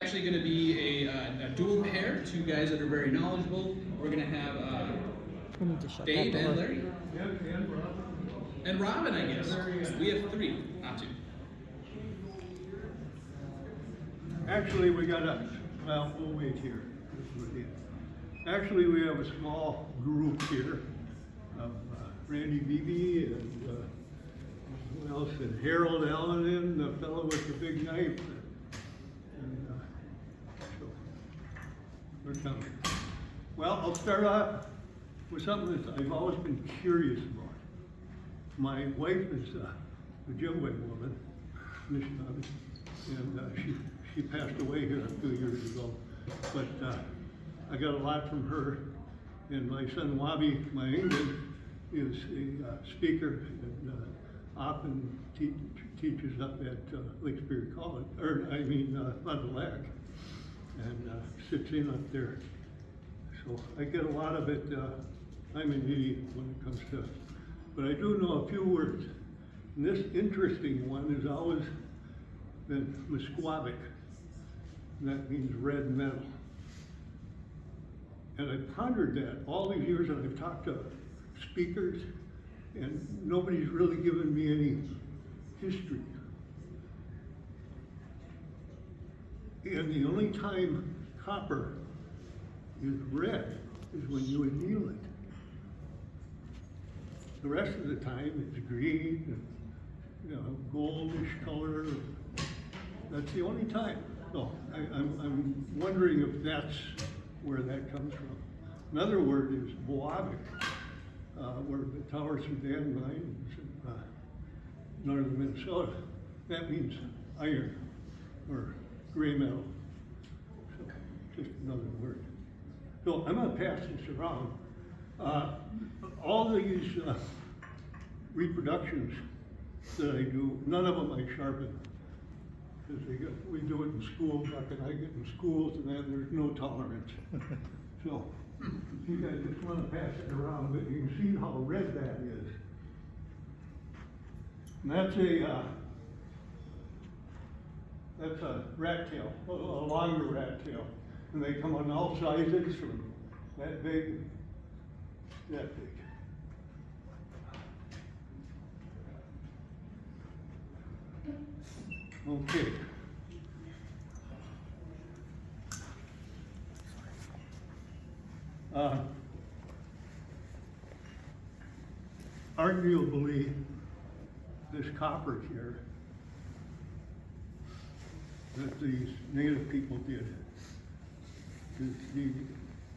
actually going to be a dual pair, two guys that are very knowledgeable. We're going to have We need to shut Dave that door. and Larry. And Robin, I guess. We have three, not two. Actually, we got well, we'll wait here. Actually, we have a small group here of Randy Beebe and who else? And Harold Allen, the fellow with the big knife. And so we're coming. Well, I'll start off with something that I've always been curious about. My wife is a Ojibwe woman, Anishinaabe, and she passed away here a few years ago. But I got a lot from her, and my son Wabi, my England, is a speaker and often teaches up at Lake Superior College, or I mean Fond du Lac, and sits in up there. So I get a lot of it. I'm an idiot when it comes to, but I do know a few words. And this interesting one has always been Musquavic. That means red metal. And I pondered that all these years, and I've talked to speakers, and nobody's really given me any history. And the only time copper is red is when you anneal it. The rest of the time it's green and, you know, goldish color. That's the only time. So I'm wondering if that's where that comes from. Another word is Boavic, where the Tower Sudan mine is in northern Minnesota. That means iron or gray metal. So just another word. So I'm going to pass this around. All these reproductions that I do, none of them I sharpen. Because we do it in schools, Buck and I get in schools, and then there's no tolerance. So, you guys just want to pass it around, but you can see how red that is. And that's a rat tail, a longer rat tail. And they come on all sizes from that big, that big. Okay. Arguably, this copper here that these native people did is the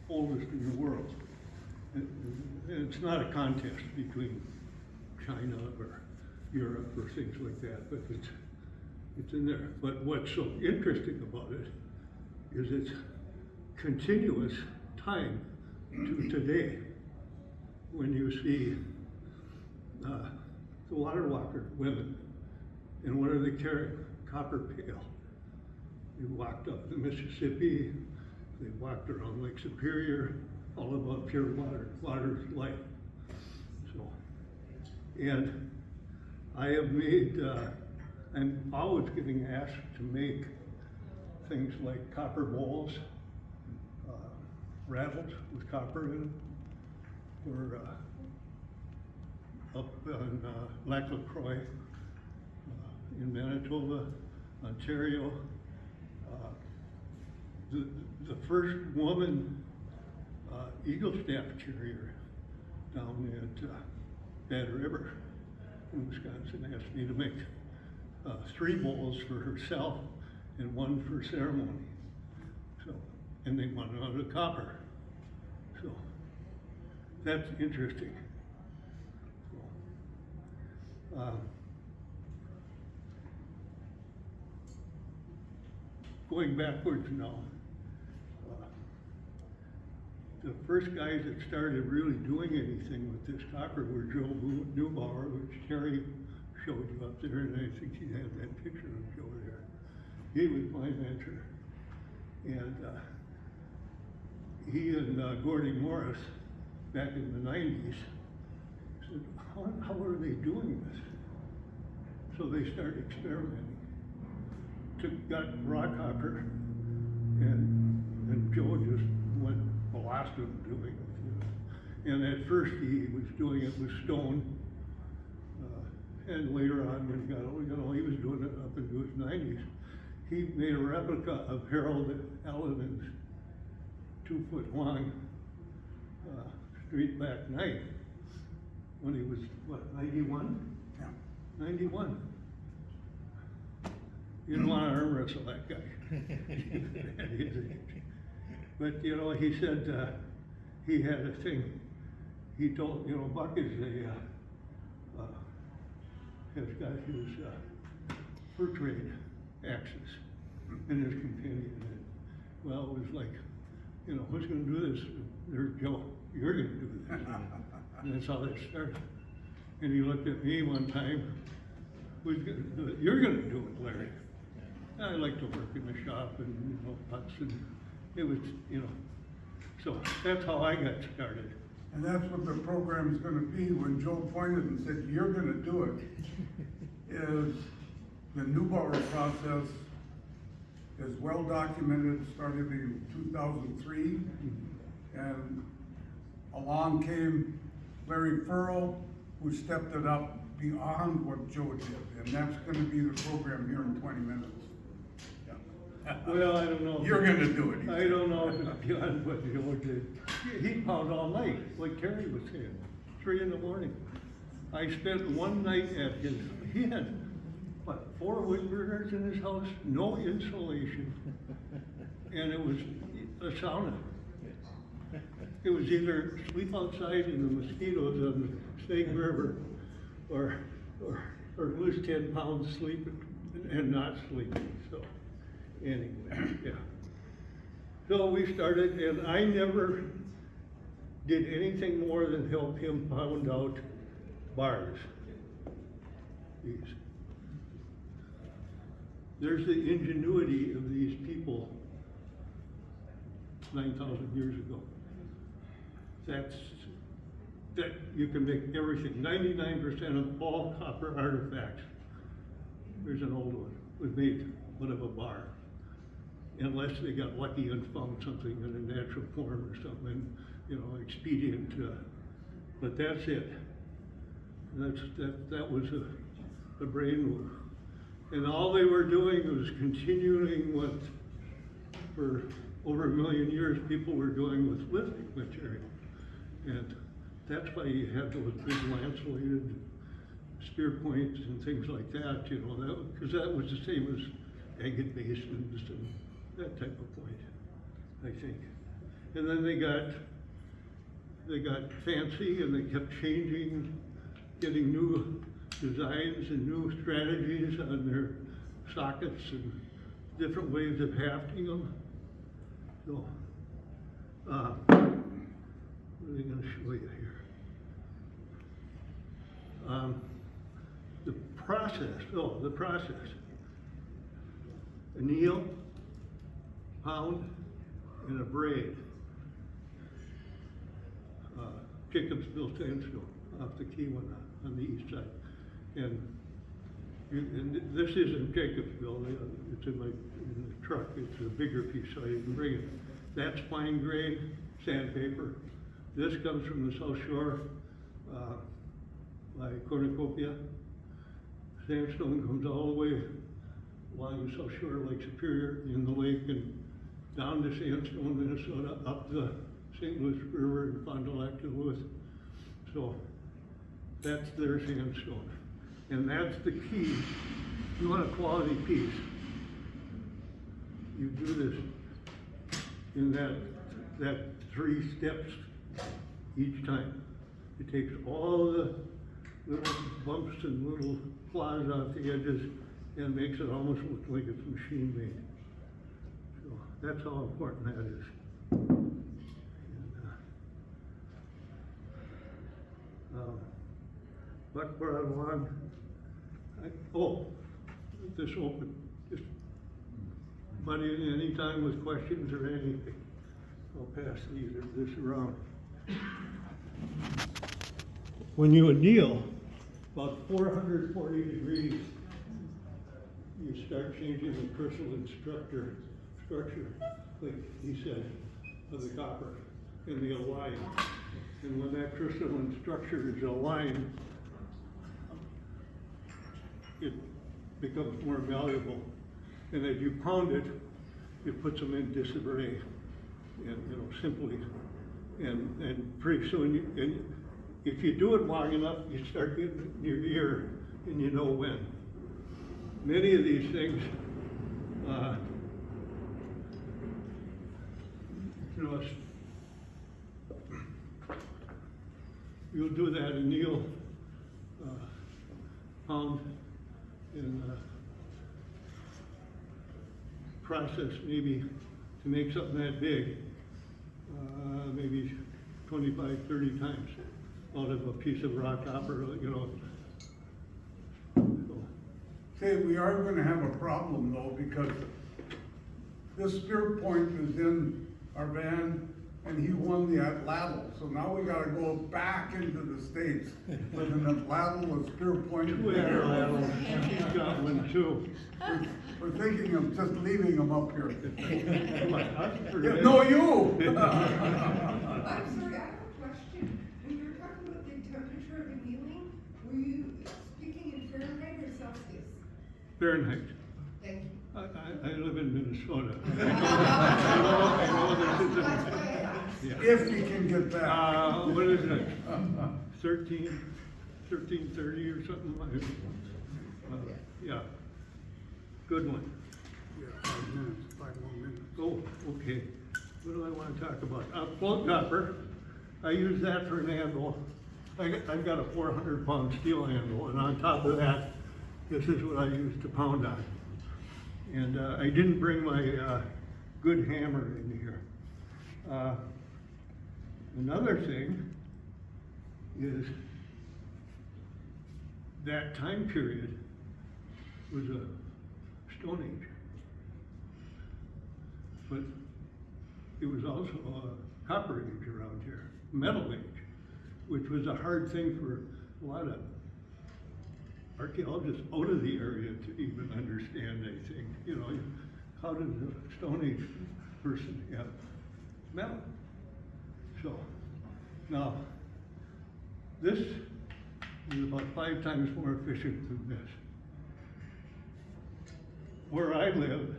oldest in the world. It's not a contest between China or Europe or things like that, but it's in there. But what's so interesting about it is its continuous time to today. When you see the water walker women, and what are they carrying? Copper pail. They walked up the Mississippi, they walked around Lake Superior, all about pure water. Water's life. So, and I have made, I'm always getting asked to make things like copper bowls, rattles with copper in them, or up on Lac La Croix in Manitoba, Ontario. The first woman eagle staff carrier down at Bad River in Wisconsin asked me to make 3 bowls for herself and 1 for ceremony. So, and they wanted out of copper. So that's interesting. So, going backwards now, the first guys that started really doing anything with this copper were Joe Neubauer, which Terry showed you up there, and I think he had that picture of Joe there. He was my mentor. And he and Gordon Morris, back in the 90s, said, how are they doing this? So they started experimenting. Got raw copper, costume doing it. And at first he was doing it with stone. And later on, when he got, he was doing it up into his 90s. He made a replica of Harold Allen's 2-foot long straight back knife when he was, what, 91? Yeah. 91. You don't want to arm wrestle that guy. At his age. But, you know, he said he had a thing. He told, you know, Buck is has got his fur trade axes and his companion. And, well, it was like, you know, who's going to do this? There's Joe. You're going to do this. And that's how that started. And he looked at me one time. Who's going to do it? You're going to do it, Larry. I like to work in the shop and, you know, putts and it was, you know, so that's how I got started. And that's what the program's gonna be, when Joe pointed and said, you're gonna do it, is the Neubauer process is well documented, started in 2003, and along came Larry Furo, who stepped it up beyond what Joe did, and that's gonna be the program here in 20 minutes. Well, I don't know. You're gonna do it. I don't know if it's beyond what Joe did. He pounded all night, like Terry was saying, 3 in the morning. I spent one night at his, he had, what, 4 wood burners in his house, no insulation, and it was a sauna. It was either sleep outside in the mosquitoes on the Snake River, or lose 10 pounds sleeping and not sleeping, so. Anyway, yeah. So we started, and I never did anything more than help him pound out bars. These. There's the ingenuity of these people 9,000 years ago. That you can make everything. 99% of all copper artifacts, there's an old one, was made out of a bar. Unless they got lucky and found something in a natural form or something, you know, expedient. But that's it. That was the brain move. And all they were doing was continuing what, for over 1 million years, people were doing with lithic material. And that's why you had those big lancelated spear points and things like that, you know, because that was the same as agate basins and that type of point, I think. And then they got fancy and they kept changing, getting new designs and new strategies on their sockets and different ways of hafting them. So, what are they going to show you here? The process. Anneal, pound, and a braid. Jacobsville sandstone off the Keweenaw on the east side. And this isn't Jacobsville, it's in the truck, it's a bigger piece, so I didn't bring it. That's fine grade sandpaper. This comes from the South Shore by Cornucopia. Sandstone comes all the way along the South Shore of Lake Superior in the lake and down to Sandstone, Minnesota, up the St. Louis River and Fond du Lac to Lewis. So that's their sandstone. And that's the key. If you want a quality piece, you do this in that 3 steps each time. It takes all the little bumps and little flaws off the edges and makes it almost look like it's machine made. So that's how important that is. And, Buck brought along, this open, just buddy in any time with questions or anything. I'll pass this around. When you anneal, about 440 degrees, you start changing the crystalline structure, like he said, of the copper. and they align. And when that crystalline structure is aligned, it becomes more malleable. And as you pound it, it puts them in disarray, and simply. And pretty soon, and if you do it long enough, you start getting it in your ear, and you know when. Many of these things, you'll do that and you'll pound and process maybe to make something that big, maybe 25, 30 times out of a piece of rock copper, Say, we are gonna have a problem though, because this spear point is in our van, and he won the atlatl, so now we gotta go back into the States with an atlatl, a spear point. Two atlatls, she's got one too. We're thinking of just leaving him up here. Yeah, No, you! I'm sorry, I have a question. When you were talking about the temperature of annealing, were you speaking in Fahrenheit or Celsius? Fahrenheit. Thank you. I live in Minnesota. I know this isn't. That's why I asked. Yeah. If he can get back. What is it? 1330 or something like that. Yeah. Good one. Yeah, 5 minutes, 5 more minutes. Oh, okay. What do I want to talk about? Float copper. I use that for an handle. I've got a 400-pound steel handle, and on top of that, this is what I use to pound on. And I didn't bring my good hammer in here. Another thing is that time period was a Stone Age. But it was also a Copper Age around here, Metal Age, which was a hard thing for a lot of archaeologists out of the area to even understand, I think. How does a Stone Age person have metal? So, now, this is about 5 times more efficient than this. Where I live,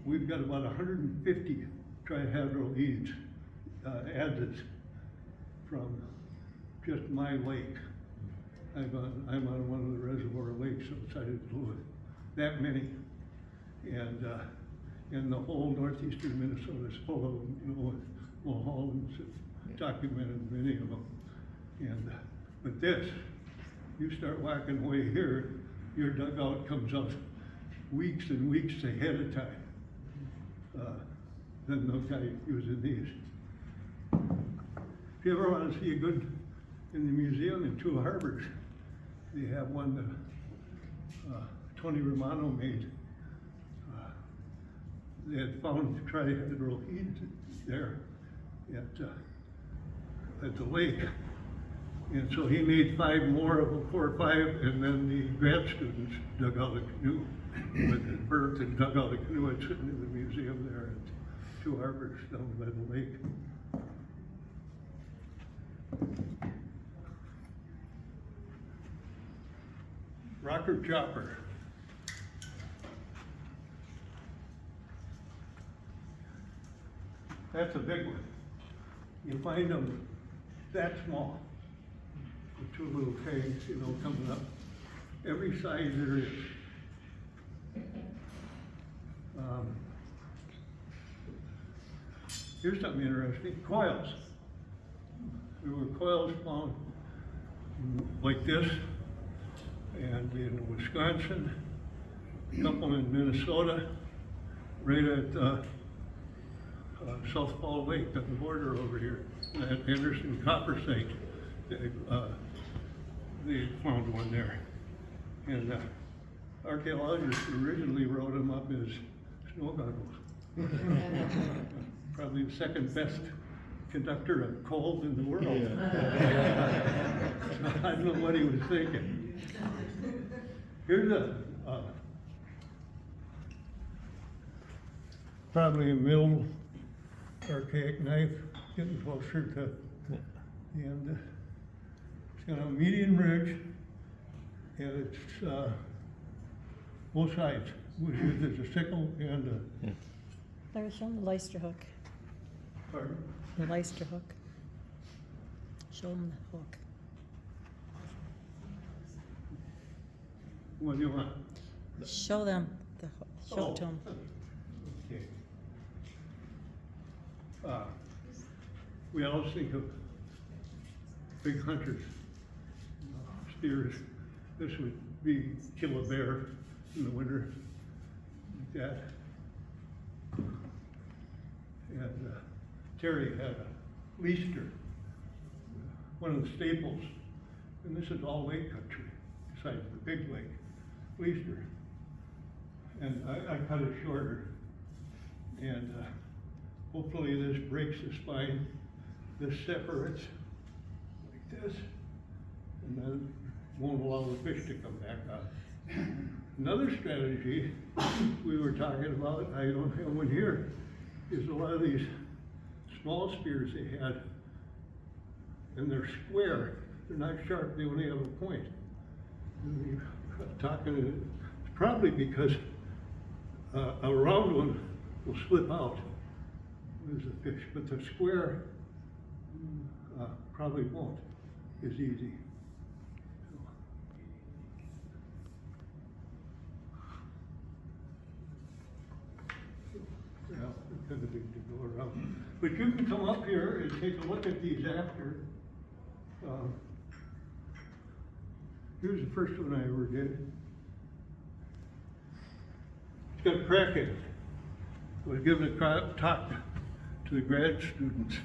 we've got about 150 trihedral beads, adses from just my lake. I'm on one of the reservoir lakes outside of Duluth. That many, and the whole northeastern Minnesota is full of them. Mulholland's documented many of them. But this, you start whacking away here, your dugout comes up weeks and weeks ahead of time. Than those guys using these. If you ever want to see a good in the museum in Two Harbors, they have one that Tony Romano made. They had found trihedral beads there at the lake. And so he made 5 more of them, 4 or 5, and then the grad students dug out a canoe with it, berth and dug out a canoe. It's sitting in the museum there at Two Harbors down by the lake. Rocker chopper. That's a big one. You find them that small, with 2 little tanks, coming up. Every size there is. Here's something interesting, coils. There were coils found like this, and in Wisconsin, a couple in Minnesota, right at South Fall Lake, at the border over here, at Anderson Copper Site. They found one there. And archaeologists originally wrote them up as snow goggles. Probably the second best conductor of cold in the world. I don't know what he was thinking. Here's probably a middle archaic knife. getting closer to the end. It's got a median ridge, and it's both sides. We use a sickle and Larry, show them the Leicester hook. pardon? The Leicester hook. Show them the hook. What do you want? Show them the hook. Show it to them. Okay. We always think of big hunters, steers. This would be kill a bear in the winter, like that. And Terry had a Leicester, one of the staples, and this is all lake country, besides the big lake, Leicester. And I cut it shorter, and hopefully this breaks the spine. This separates like this, and then won't allow the fish to come back up. Another strategy we were talking about, I don't have one here, is a lot of these small spears they had, and they're square, they're not sharp, they only have a point. And we were talking, it's probably because a round one will slip out, lose the fish, but the square probably won't, as easy. Yeah, it's kind of big to go around. But you can come up here and take a look at these after. Here's the first one I ever did. It's got a crack in it. I was giving a talk to the grad students,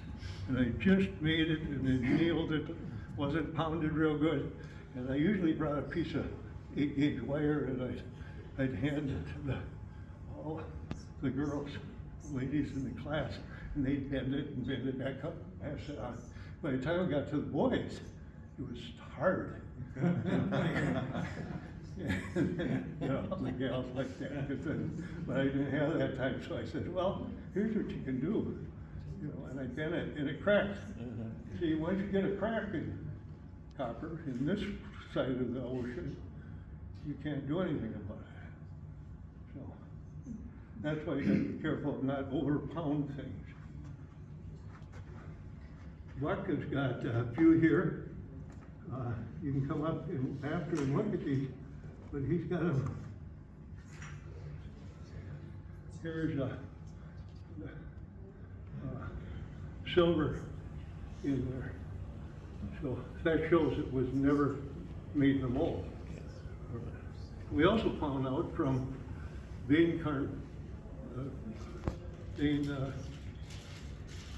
and I just made it and then nailed it. Wasn't pounded real good. And I usually brought a piece of 8-gauge wire, and I'd hand it to all the girls, ladies in the class, and they'd bend it back up, pass it on. By the time I got to the boys, it was hard. You know, the gals like that, but I didn't have that time, so I said, well, here's what you can do. You know, and I bent it, and it cracked. See, once you get a crack in copper, in this side of the ocean, you can't do anything about it. So, that's why you gotta be careful of not over-pound things. Buck has got a few here. You can come up and after and look at these, but he's got them. Here's a silver in there. So that shows it was never made in the mold. We also found out from Dane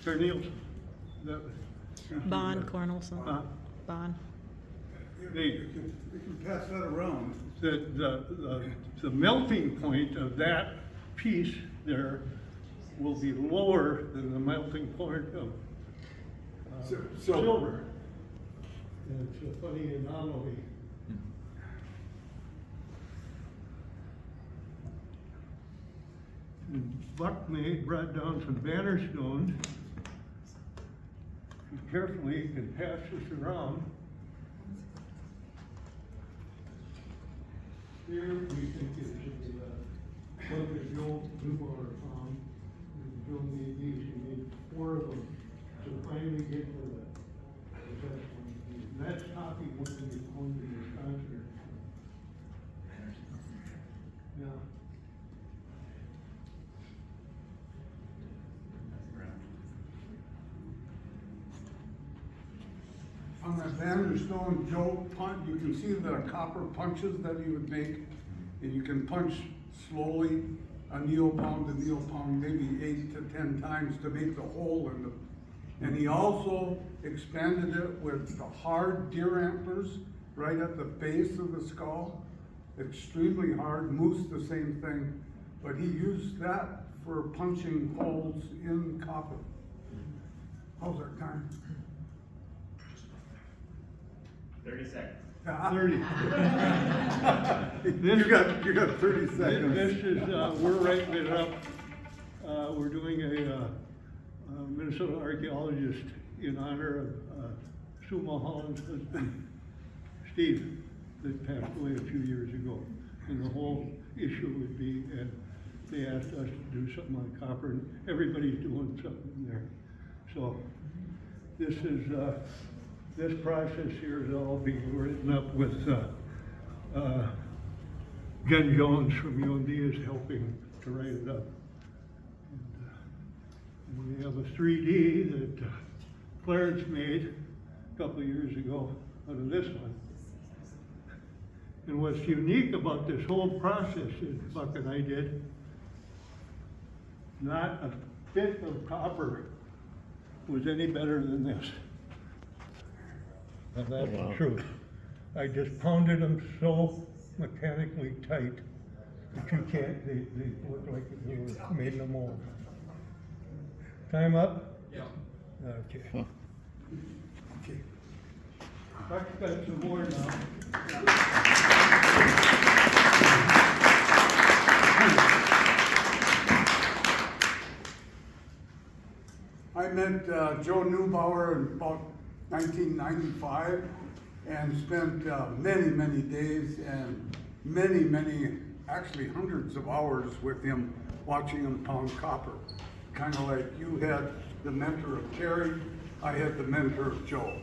Carnielsen, that Bond Cornelson. Bond. You can pass that around. The melting point of that piece there will be lower than the melting point of silver. And it's a funny anomaly. And Buck brought down some banner stones. Carefully, you can pass this around. Here we think it should be one that Joe Mueller found. Joe made these, he made 4 of them to finally get to the best one. And that's copy one that you owned in Wisconsin. Yeah. On that banner stone, Joe you can see the copper punches that he would make, and you can punch slowly, a needle pound to needle pound, maybe 8 to 10 times to make the hole in the. And he also expanded it with the hard deer antlers right at the base of the skull, extremely hard. Moose, the same thing, but he used that for punching holes in copper. How's our time? 30 seconds. 30. You got 30 seconds. This is, we're writing it up. We're doing a Minnesota archaeologist in honor of Sue Mulholland's husband, Steve, that passed away a few years ago. And the whole issue would be, and they asked us to do something on copper, and everybody's doing something there. So this is, this process here is all being written up with Jen Jones from UMD is helping to write it up. And we have a 3D that Clarence made a couple of years ago out of this one. And what's unique about this whole process is Buck and I did, not a bit of copper was any better than this. And that's the truth. I just pounded them so mechanically tight that you can't, they look like they were made in a mold. Time up? Yeah. Okay. Okay. Buck's got some more now. I met Joe Neubauer in about 1995 and spent many days and many, actually hundreds of hours with him watching him pound copper. Kind of like you had the mentor of Terry, I had the mentor of Joe.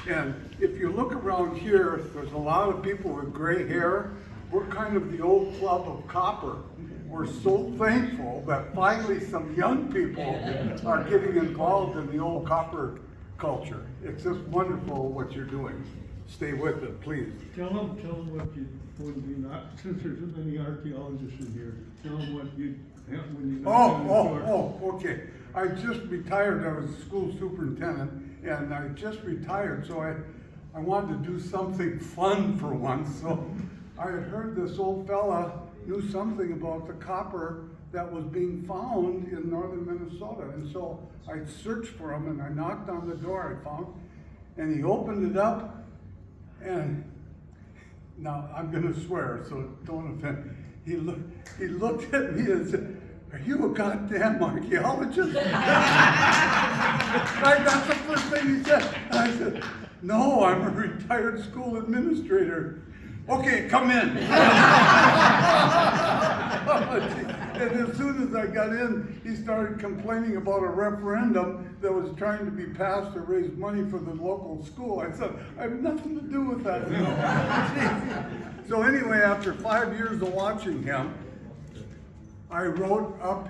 And if you look around here, there's a lot of people with gray hair. We're kind of the old club of copper. We're so thankful that finally some young people are getting involved in the old copper culture. It's just wonderful what you're doing. Stay with it, please. Tell them what you would be not, since there's so many archaeologists in here, tell them what you have when you got down the door. Okay. I just retired. I was a school superintendent, and I just retired, so I wanted to do something fun for once. So I had heard this old fella knew something about the copper that was being found in northern Minnesota. And so I searched for him and I knocked on the door I found, and he opened it up, and now I'm gonna swear, so don't offend. He looked at me and said, "Are you a goddamn archaeologist?" Right, that's the first thing he said. And I said, "No, I'm a retired school administrator." "Okay, come in." And as soon as I got in, he started complaining about a referendum that was trying to be passed to raise money for the local school. I said, "I have nothing to do with that." So anyway, after 5 years of watching him, I wrote up,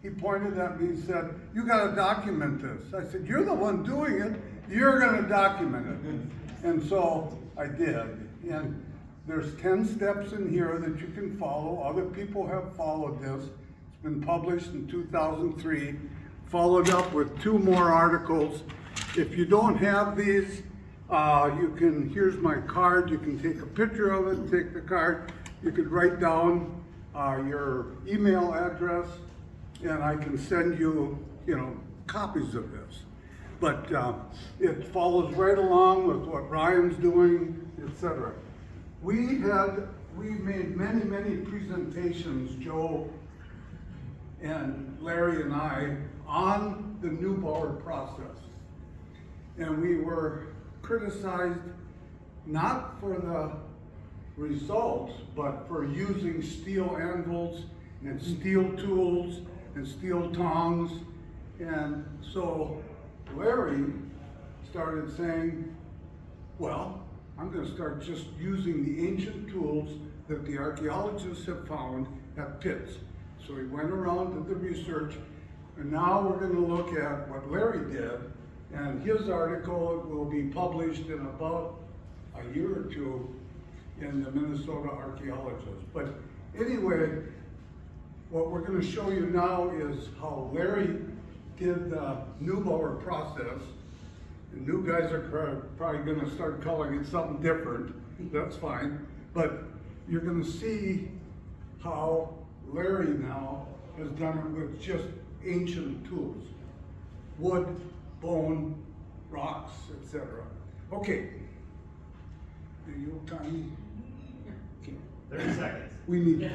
he pointed at me and said, "You gotta document this." I said, "You're the one doing it, you're gonna document it." And so I did. And there's 10 steps in here that you can follow. Other people have followed this. It's been published in 2003, followed up with 2 more articles. If you don't have these, you can, here's my card, you can take a picture of it, take the card, you could write down your email address, and I can send you, copies of this. But it follows right along with what Ryan's doing, etc. We made many presentations, Joe and Larry and I, on the Neubauer process. And we were criticized not for the results, but for using steel anvils and steel tools and steel tongs. And so Larry started saying, well, I'm going to start just using the ancient tools that the archaeologists have found at pits. So he went around, did the research, and now we're going to look at what Larry did, and his article will be published in about a year or 2 in the Minnesota Archaeologist. But anyway, what we're going to show you now is how Larry did the Neubauer process. The new guys are probably going to start calling it something different. That's fine. But you're going to see how Larry now has done it with just ancient tools. Wood, bone, rocks, etc. Okay. Are you okay? Okay. 30 seconds. We need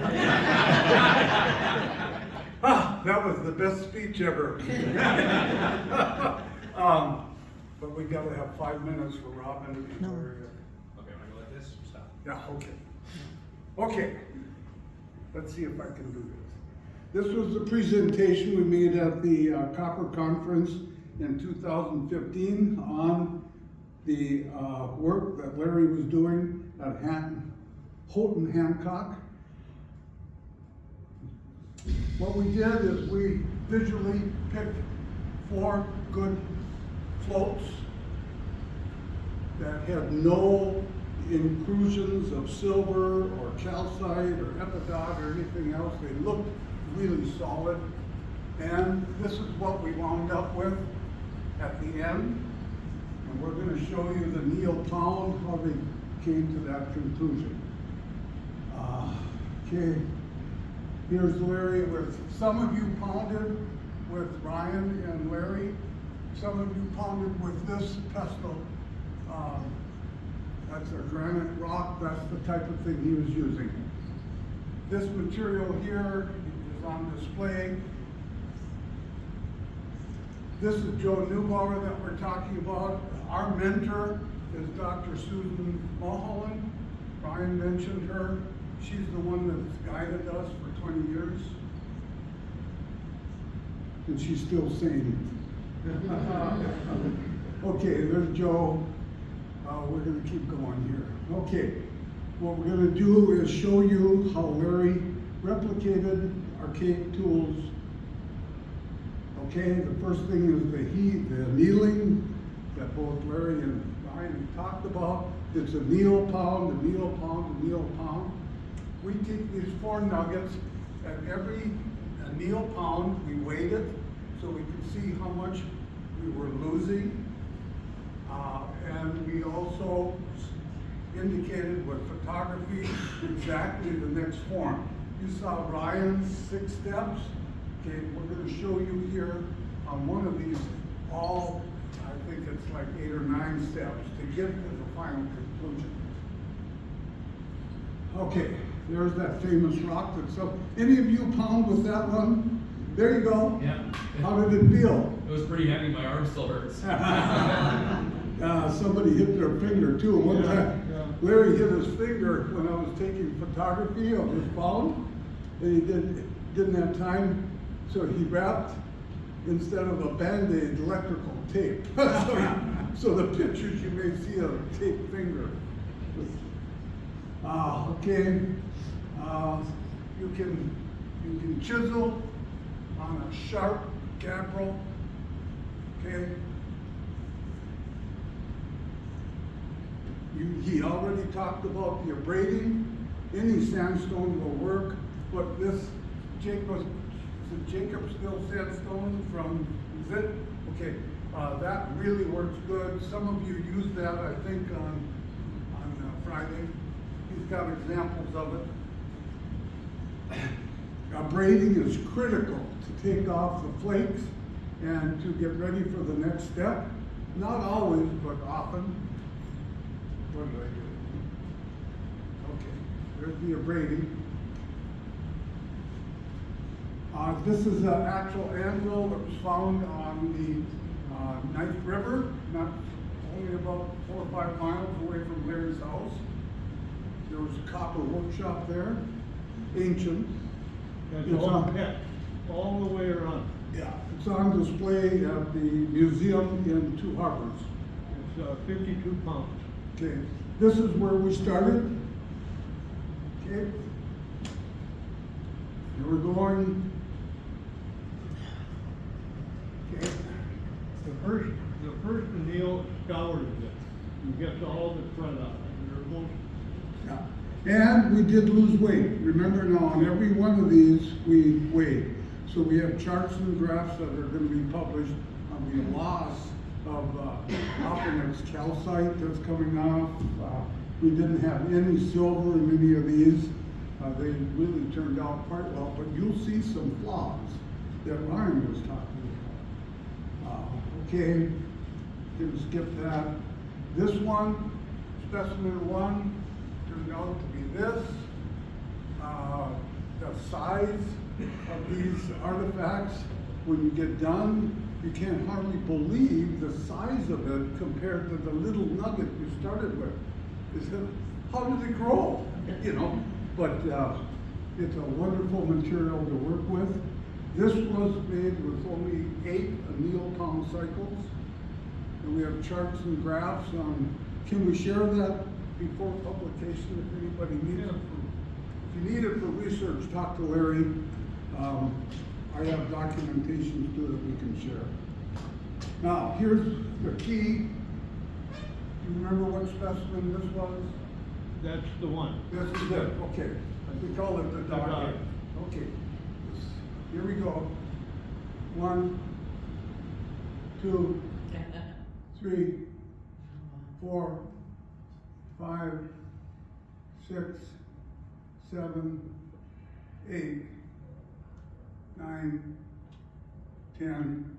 That was the best speech ever. But we gotta have 5 minutes for Robin. No. Okay, I'm gonna go like this. Stop. Yeah, okay. Okay, let's see if I can do this. This was the presentation we made at the Copper Conference in 2015 on the work that Larry was doing at Houghton Hancock. What we did is we visually picked 4 good floats that had no inclusions of silver or calcite or epidot or anything else. They looked really solid. And this is what we wound up with at the end. And we're going to show you the Neil Pound, how they came to that conclusion. Okay, here's Larry with, some of you pounded with Ryan and Larry. Some of you pounded with this pestle. That's a granite rock, that's the type of thing he was using. This material here is on display. This is Joe Neubauer that we're talking about. Our mentor is Dr. Susan Mulholland. Brian mentioned her. She's the one that's guided us for 20 years. And she's still sane. Okay, there's Joe. We're going to keep going here. Okay, what we're going to do is show you how Larry replicated archaic tools. Okay, the first thing is the annealing that both Larry and Ryan talked about. It's a Neil pound, a Neil pound, a Neil pound. We take these 4 nuggets, and every Neil pound we weighed it so we could see how much we were losing. And we also indicated with photography exactly the next form. You saw Ryan's 6 steps. Okay, we're going to show you here on one of these all, I think it's like 8 or 9 steps to get to the final conclusion. Okay, there's that famous rock that's up. Any of you pound with that one? There you go. Yeah. How did it feel? It was pretty heavy. My arm still hurts. Somebody hit their finger too. One Yeah, time, yeah. Larry hit his finger when I was taking photography of his pound, and he didn't have time, so he wrapped, instead of a Band-Aid, electrical tape. So the pictures you may see of a taped finger. Okay, you can chisel on a sharp gabbro. Okay. He already talked about the abrading. Any sandstone will work, but this Jacobsville sandstone from Zit, okay, that really works good. Some of you used that, I think, on Friday. He's got examples of it. Abrading is critical to take off the flakes and to get ready for the next step. Not always, but often. What did I do? Okay, there's the abrading. This is an actual anvil that was found on the Knife River, not only about 4 or 5 miles away from Larry's house. There was a copper workshop there, ancient. That's It's all on- pet, all the way around. Yeah, it's on display at the museum in Two Harbors. It's 52 pounds. Okay, this is where we started. Okay. And we're going. Okay. The first anneal scoured it. You get all the front out. They're most Yeah. And we did lose weight. Remember now, on every one of these, we weighed. So we have charts and graphs that are going to be published on the loss of, often it's calcite that's coming off. We didn't have any silver in any of these. They really turned out quite well, but you'll see some flaws that Ryan was talking about. Okay, didn't skip that. This one, specimen 1, turned out to be this. The size of these artifacts, when you get done, you can't hardly believe the size of it compared to the little nugget you started with. You said, how did it grow? You know, but it's a wonderful material to work with. This was made with only 8 anneal pound cycles. And we have charts and graphs on, can we share that before publication if anybody needs it? If you need it for research, talk to Larry. I have documentation too that we can share. Now, here's the key. You remember what specimen this was? That's the one. This is it, okay. We call it the dog dog. egg. Okay. Here we go. 1, 2, 3, 4, 5, 6, 7, 8, 9, 10,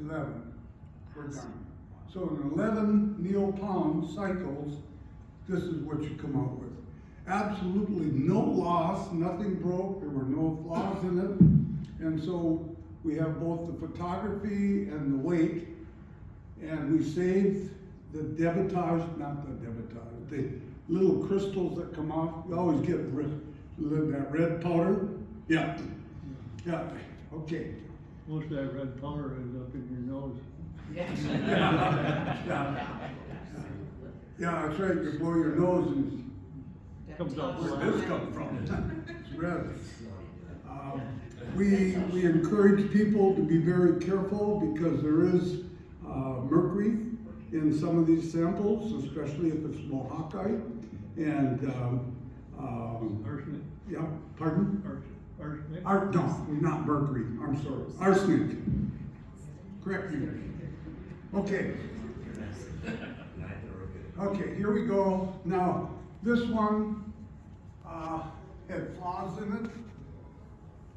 11. We're done. So in 11 Neil pound cycles, this is what you come out with. Absolutely no loss, nothing broke, there were no flaws in it. And so we have both the photography and the weight, and we saved the debitage, not the debitage, the little crystals that come off. You always get that red powder. Yeah, yeah, okay. Most of that red powder ends up in your nose. Yeah, that's right, you blow your nose and Comes out where black. did this come from? It's red. We encourage people to be very careful because there is mercury in some of these samples, especially if it's mohawkite. And Arsenic. yeah, pardon? Arsenic. No, not mercury. I'm sorry, arsenic. Correct me. Okay. Okay, here we go. Now, this one had flaws in it.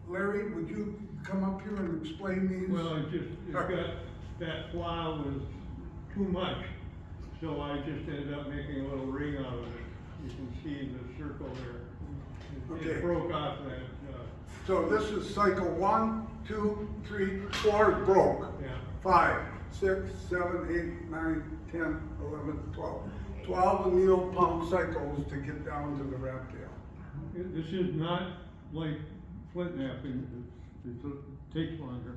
Larry, would you come up here and explain these? Well, it got, that flaw was too much, so I just ended up making a little ring out of it. You can see the circle there. Okay. It broke off that, So this is cycle 1, 2, 3, 4, it broke. yeah. 5, 6, 7, 8, 9, 10, 11, 12. 12 anneal pound cycles to get down to the rat tail. This is not like flint knapping, it takes longer.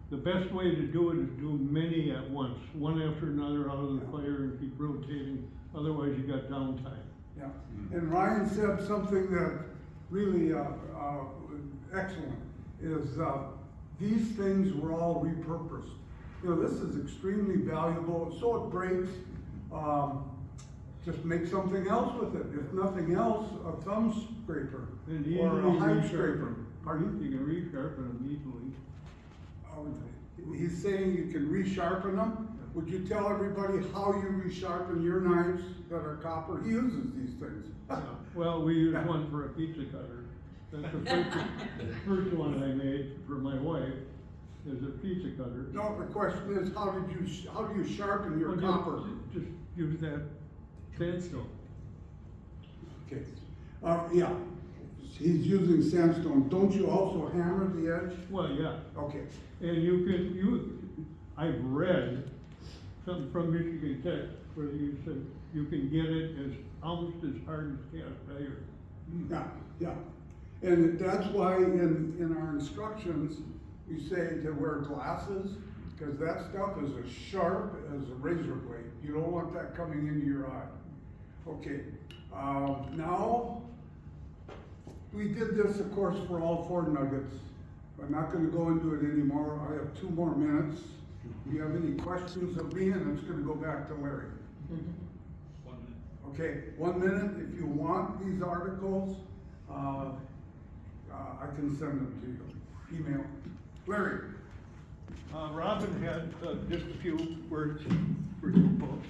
The best way to do it is do many at once, one after another out of the fire and keep rotating, otherwise you got downtime. Yeah, and Ryan said something that really excellent, is these things were all repurposed. You know, this is extremely valuable, so it breaks. Just make something else with it. If nothing else, a thumb scraper And or a easily hide resharpen. scraper. Pardon? You can resharpen them easily. He's saying you can resharpen them. Would you tell everybody how you resharpen your knives that are copper? He uses these things. Well, we use one for a pizza cutter. That's the first one I made for my wife, is a pizza cutter. No, the question is, how do you sharpen your Well, copper? Just use that sandstone. Okay, yeah, he's using sandstone. Don't you also hammer the edge? Well, yeah, Okay, and I've read something from Michigan Tech where you said you can get it as almost as hard as cast iron. yeah. And that's why in our instructions, we say to wear glasses, because that stuff is as sharp as a razor blade. You don't want that coming into your eye. Okay, now, we did this, of course, for all 4 nuggets. I'm not gonna go into it anymore. I have 2 more minutes. Do you have any questions of me? And it's gonna go back to Larry. 1 minute. Okay, 1 minute. If you want these articles, I can send them to you. Email. Larry. Robin had just a few words for you folks.